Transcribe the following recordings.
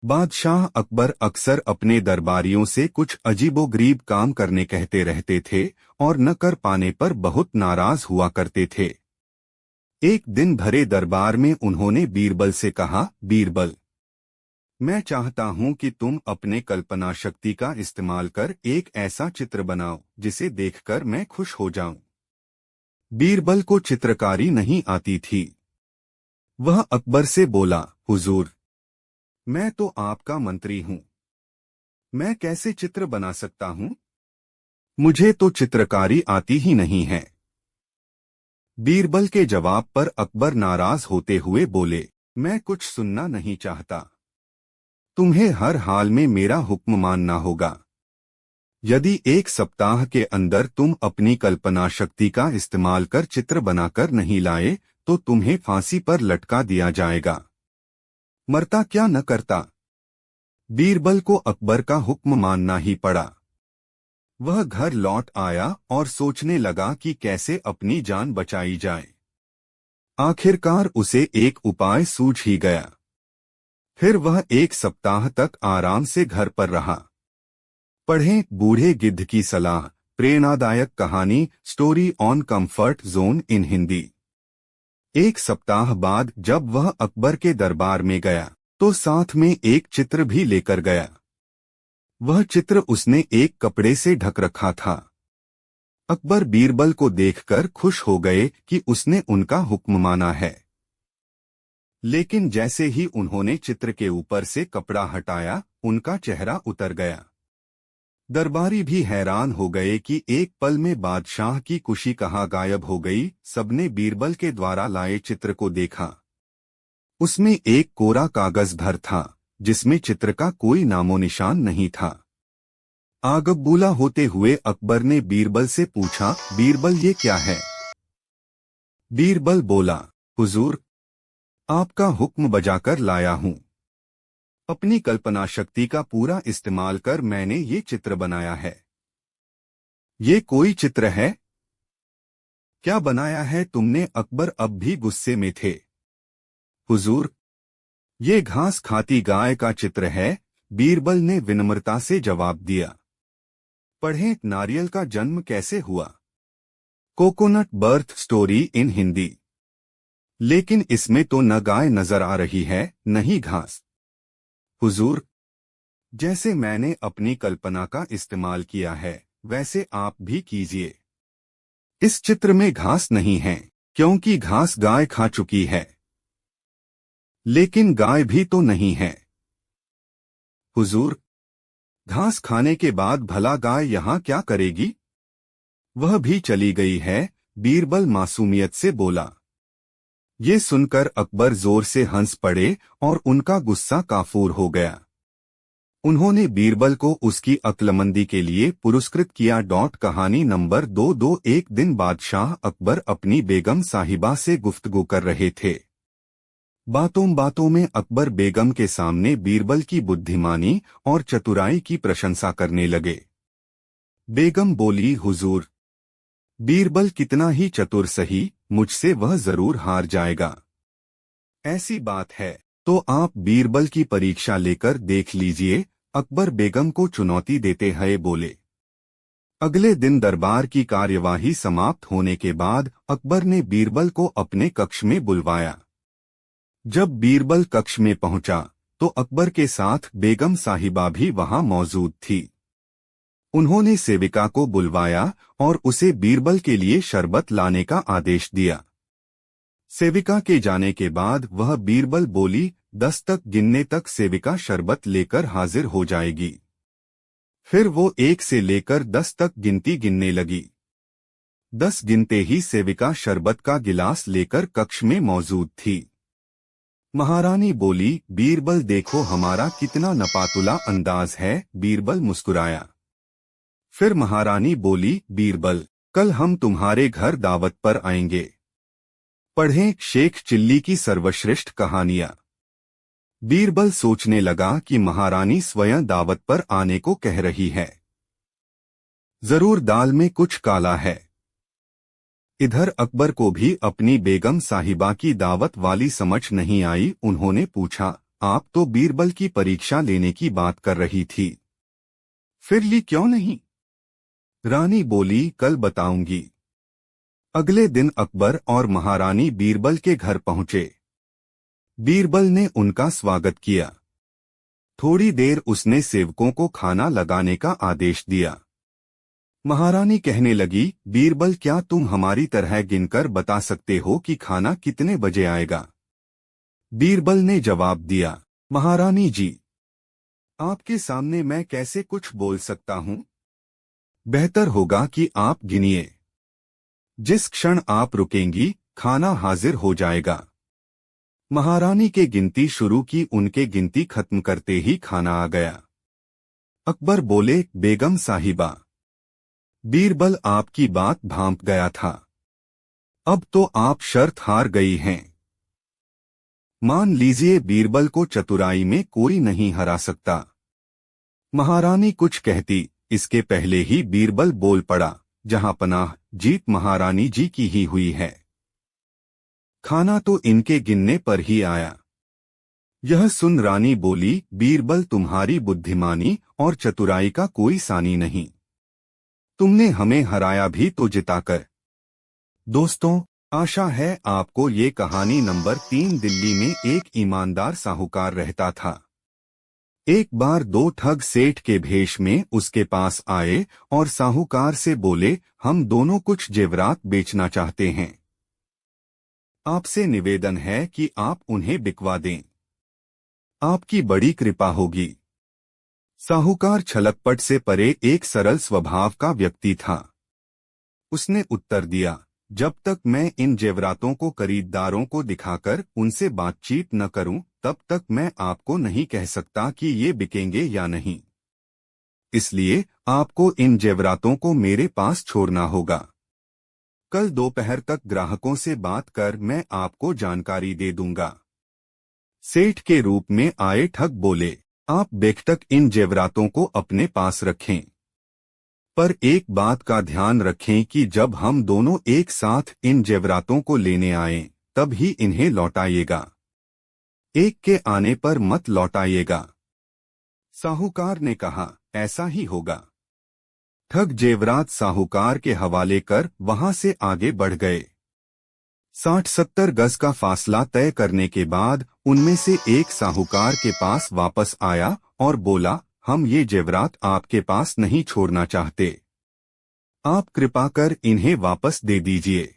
बादशाह अकबर अक्सर अपने दरबारियों से कुछ अजीबोगरीब काम करने कहते रहते थे और न कर पाने पर बहुत नाराज हुआ करते थे। एक दिन भरे दरबार में उन्होंने बीरबल से कहा, बीरबल, मैं चाहता हूं कि तुम अपने कल्पना शक्ति का इस्तेमाल कर एक ऐसा चित्र बनाओ जिसे देखकर मैं खुश हो जाऊं। बीरबल को चित्रकारी नहीं आती थी। वह अकबर से बोला, हुजूर, मैं तो आपका मंत्री हूं, मैं कैसे चित्र बना सकता हूं? मुझे तो चित्रकारी आती ही नहीं है। बीरबल के जवाब पर अकबर नाराज होते हुए बोले, मैं कुछ सुनना नहीं चाहता। तुम्हें हर हाल में मेरा हुक्म मानना होगा। यदि एक सप्ताह के अंदर तुम अपनी कल्पना शक्ति का इस्तेमाल कर चित्र बनाकर नहीं लाए तो तुम्हें फांसी पर लटका दिया जाएगा। मरता क्या न करता। बीरबल को अकबर का हुक्म मानना ही पड़ा। वह घर लौट आया और सोचने लगा कि कैसे अपनी जान बचाई जाए। आखिरकार उसे एक उपाय सूझ ही गया। फिर वह एक सप्ताह तक आराम से घर पर रहा। पढ़ें बूढ़े गिद्ध की सलाह, प्रेरणादायक कहानी, स्टोरी ऑन कंफर्ट जोन इन हिंदी। एक सप्ताह बाद जब वह अकबर के दरबार में गया तो साथ में एक चित्र भी लेकर गया। वह चित्र उसने एक कपड़े से ढक रखा था। अकबर बीरबल को देखकर खुश हो गए कि उसने उनका हुक्म माना है। लेकिन जैसे ही उन्होंने चित्र के ऊपर से कपड़ा हटाया, उनका चेहरा उतर गया। दरबारी भी हैरान हो गए कि एक पल में बादशाह की खुशी कहाँ गायब हो गई। सबने बीरबल के द्वारा लाए चित्र को देखा। उसमें एक कोरा कागज भर था जिसमें चित्र का कोई नामो निशान नहीं था। आगबूला होते हुए अकबर ने बीरबल से पूछा, बीरबल ये क्या है? बीरबल बोला, हुजूर, आपका हुक्म बजाकर लाया हूं। अपनी कल्पना शक्ति का पूरा इस्तेमाल कर मैंने ये चित्र बनाया है। ये कोई चित्र है? क्या बनाया है तुमने? अकबर अब भी गुस्से में थे। हुजूर, ये घास खाती गाय का चित्र है, बीरबल ने विनम्रता से जवाब दिया। पढ़ें नारियल का जन्म कैसे हुआ, coconut birth story in Hindi. लेकिन इसमें तो न गाय नजर आ रही है न ही घास। हुजूर, जैसे मैंने अपनी कल्पना का इस्तेमाल किया है वैसे आप भी कीजिए। इस चित्र में घास नहीं है क्योंकि घास गाय खा चुकी है। लेकिन गाय भी तो नहीं है। हुजूर, घास खाने के बाद भला गाय यहाँ क्या करेगी? वह भी चली गई है, बीरबल मासूमियत से बोला। ये सुनकर अकबर जोर से हंस पड़े और उनका गुस्सा काफूर हो गया। उन्होंने बीरबल को उसकी अक्लमंदी के लिए पुरस्कृत किया। कहानी नंबर 2। एक दिन बादशाह अकबर अपनी बेगम साहिबा से गुफ्तगू कर रहे थे। बातों बातों में अकबर बेगम के सामने बीरबल की बुद्धिमानी और चतुराई की प्रशंसा करने लगे। बेगम बोली, हुजूर, बीरबल कितना ही चतुर सही, मुझसे वह जरूर हार जाएगा। ऐसी बात है तो आप बीरबल की परीक्षा लेकर देख लीजिए, अकबर बेगम को चुनौती देते हुए बोले। अगले दिन दरबार की कार्यवाही समाप्त होने के बाद अकबर ने बीरबल को अपने कक्ष में बुलवाया। जब बीरबल कक्ष में पहुंचा तो अकबर के साथ बेगम साहिबा भी वहां मौजूद थी। उन्होंने सेविका को बुलवाया और उसे बीरबल के लिए शरबत लाने का आदेश दिया। सेविका के जाने के बाद वह बीरबल बोली, 10 तक गिनने तक सेविका शरबत लेकर हाजिर हो जाएगी। फिर वो 1 से लेकर 10 तक गिनती गिनने लगी। 10 गिनते ही सेविका शरबत का गिलास लेकर कक्ष में मौजूद थी। महारानी बोली, बीरबल देखो हमारा कितना नपातुला अंदाज है। बीरबल मुस्कुराया। फिर महारानी बोली, बीरबल, कल हम तुम्हारे घर दावत पर आएंगे। पढ़ें शेख चिल्ली की सर्वश्रेष्ठ कहानियां। बीरबल सोचने लगा कि महारानी स्वयं दावत पर आने को कह रही है। जरूर दाल में कुछ काला है। इधर अकबर को भी अपनी बेगम साहिबा की दावत वाली समझ नहीं आई। उन्होंने पूछा, आप तो बीरबल की परीक्षा लेने की बात कर रही थी, फिर ली क्यों नहीं? रानी बोली, कल बताऊंगी। अगले दिन अकबर और महारानी बीरबल के घर पहुंचे। बीरबल ने उनका स्वागत किया। थोड़ी देर उसने सेवकों को खाना लगाने का आदेश दिया। महारानी कहने लगी, बीरबल, क्या तुम हमारी तरह गिनकर बता सकते हो कि खाना कितने बजे आएगा? बीरबल ने जवाब दिया, महारानी जी, आपके सामने मैं कैसे कुछ बोल सकता हूं? बेहतर होगा कि आप गिनिए। जिस क्षण आप रुकेंगी, खाना हाजिर हो जाएगा। महारानी के गिनती शुरू की। उनके गिनती खत्म करते ही खाना आ गया। अकबर बोले, बेगम साहिबा, बीरबल आपकी बात भांप गया था। अब तो आप शर्त हार गई हैं। मान लीजिए बीरबल को चतुराई में कोई नहीं हरा सकता। महारानी कुछ कहती, इसके पहले ही बीरबल बोल पड़ा, जहां पनाह, जीत महारानी जी की ही हुई है। खाना तो इनके गिनने पर ही आया। यह सुन रानी बोली, बीरबल, तुम्हारी बुद्धिमानी और चतुराई का कोई सानी नहीं। तुमने हमें हराया भी तो जिताकर। दोस्तों, आशा है आपको ये कहानी नंबर 3। दिल्ली में एक ईमानदार साहूकार रहता था। एक बार दो ठग सेठ के भेष में उसके पास आए और साहूकार से बोले, हम दोनों कुछ जेवरात बेचना चाहते हैं। आपसे निवेदन है कि आप उन्हें बिकवा दें। आपकी बड़ी कृपा होगी। साहूकार छलकपट से परे एक सरल स्वभाव का व्यक्ति था। उसने उत्तर दिया, जब तक मैं इन जेवरातों को खरीदारों को दिखाकर उनसे बातचीत न करूं, तब तक मैं आपको नहीं कह सकता कि ये बिकेंगे या नहीं। इसलिए आपको इन जेवरातों को मेरे पास छोड़ना होगा। कल दोपहर तक ग्राहकों से बात कर मैं आपको जानकारी दे दूंगा। सेठ के रूप में आए ठग बोले, आप बेखटक इन जेवरातों को अपने पास रखें, पर एक बात का ध्यान रखें कि जब हम दोनों एक साथ इन जेवरातों को लेने आएं, तब ही इन्हें लौटाइएगा। एक के आने पर मत लौटाइएगा। साहूकार ने कहा, ऐसा ही होगा। ठग जेवरात साहूकार के हवाले कर वहां से आगे बढ़ गए। 60-70 गज का फासला तय करने के बाद उनमें से एक साहूकार के पास वापस आया और बोला, हम ये जेवरात आपके पास नहीं छोड़ना चाहते। आप कृपा कर इन्हें वापस दे दीजिए।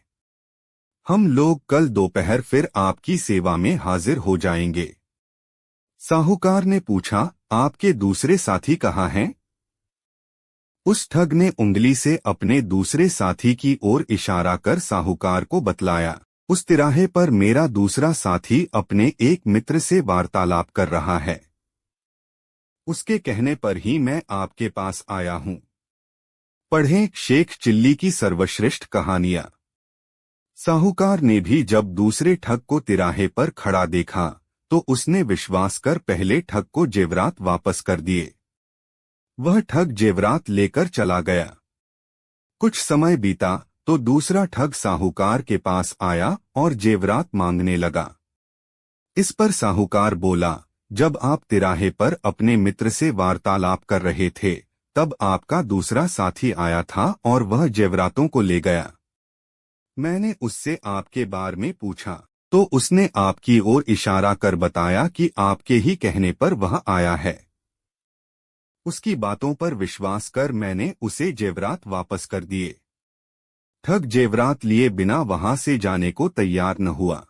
हम लोग कल दोपहर फिर आपकी सेवा में हाजिर हो जाएंगे। साहूकार ने पूछा, आपके दूसरे साथी कहाँ हैं? उस ठग ने उंगली से अपने दूसरे साथी की ओर इशारा कर साहूकार को बतलाया, उस तिराहे पर मेरा दूसरा साथी अपने एक मित्र से वार्तालाप कर रहा है। उसके कहने पर ही मैं आपके पास आया हूं। पढ़ें शेख चिल्ली की सर्वश्रेष्ठ कहानियां। साहूकार ने भी जब दूसरे ठग को तिराहे पर खड़ा देखा, तो उसने विश्वास कर पहले ठग को जेवरात वापस कर दिए। वह ठग जेवरात लेकर चला गया। कुछ समय बीता तो दूसरा ठग साहूकार के पास आया और जेवरात मांगने लगा। इस पर साहूकार बोला, जब आप तिराहे पर अपने मित्र से वार्तालाप कर रहे थे, तब आपका दूसरा साथी आया था और वह जेवरातों को ले गया। मैंने उससे आपके बारे में पूछा, तो उसने आपकी ओर इशारा कर बताया कि आपके ही कहने पर वह आया है। उसकी बातों पर विश्वास कर मैंने उसे जेवरात वापस कर दिए। ठग जेवरात लिए बिना वहां से जाने को तैयार न हुआ।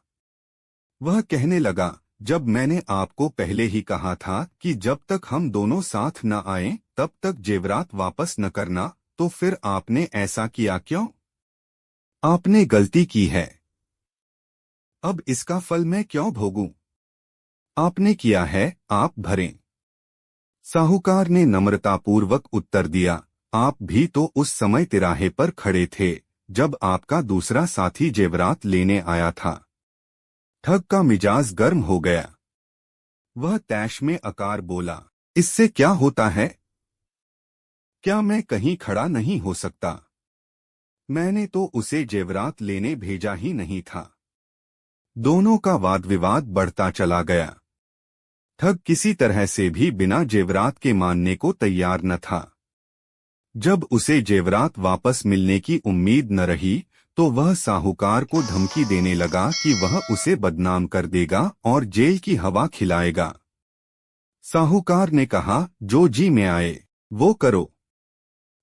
वह कहने लगा, जब मैंने आपको पहले ही कहा था कि जब तक हम दोनों साथ न आएं, तब तक जेवरात वापस न करना, तो फिर आपने ऐसा किया क्यों? आपने गलती की है। अब इसका फल मैं क्यों भोगूं? आपने किया है, आप भरें। साहूकार ने नम्रतापूर्वक उत्तर दिया, आप भी तो उस समय तिराहे पर खड़े थे, जब आपका दूसरा साथी जेवरात लेने आया था। ठग का मिजाज गर्म हो गया। वह तैश में आकर बोला, इससे क्या होता है? क्या मैं कहीं खड़ा नहीं हो सकता? मैंने तो उसे जेवरात लेने भेजा ही नहीं था। दोनों का वाद विवाद बढ़ता चला गया। ठग किसी तरह से भी बिना जेवरात के मानने को तैयार न था। जब उसे जेवरात वापस मिलने की उम्मीद न रही तो वह साहूकार को धमकी देने लगा कि वह उसे बदनाम कर देगा और जेल की हवा खिलाएगा। साहूकार ने कहा, जो जी में आए वो करो।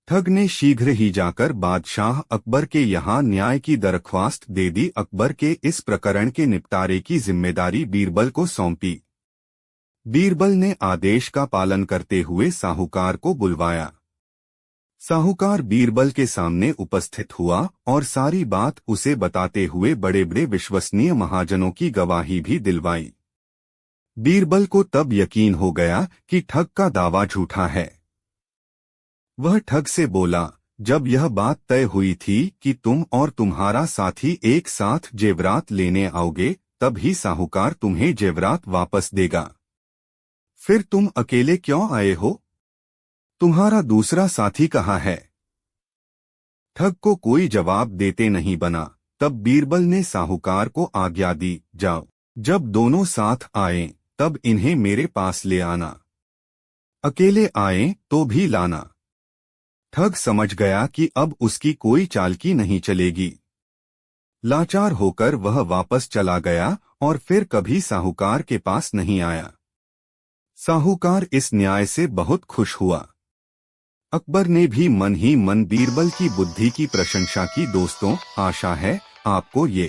ठग ने शीघ्र ही जाकर बादशाह अकबर के यहाँ न्याय की दरख्वास्त दे दी। अकबर के इस प्रकरण के निपटारे की जिम्मेदारी बीरबल को सौंपी। बीरबल ने आदेश का पालन करते हुए साहूकार को बुलवाया। साहूकार बीरबल के सामने उपस्थित हुआ और सारी बात उसे बताते हुए बड़े बड़े विश्वसनीय महाजनों की गवाही भी दिलवाई। बीरबल को तब यकीन हो गया कि ठग का दावा झूठा है। वह ठग से बोला, जब यह बात तय हुई थी कि तुम और तुम्हारा साथी एक साथ जेवरात लेने आओगे, तब ही साहूकार तुम्हें जेवरात वापस देगा। फिर तुम अकेले क्यों आए हो? तुम्हारा दूसरा साथी कहाँ है? ठग को कोई जवाब देते नहीं बना। तब बीरबल ने साहूकार को आज्ञा दी, जाओ, जब दोनों साथ आए तब इन्हें मेरे पास ले आना। अकेले आए तो भी लाना। ठग समझ गया कि अब उसकी कोई चालकी नहीं चलेगी। लाचार होकर वह वापस चला गया और फिर कभी साहूकार के पास नहीं आया। साहूकार इस न्याय से बहुत खुश हुआ। अकबर ने भी मन ही मन बीरबल की बुद्धि की प्रशंसा की। दोस्तों, आशा है आपको ये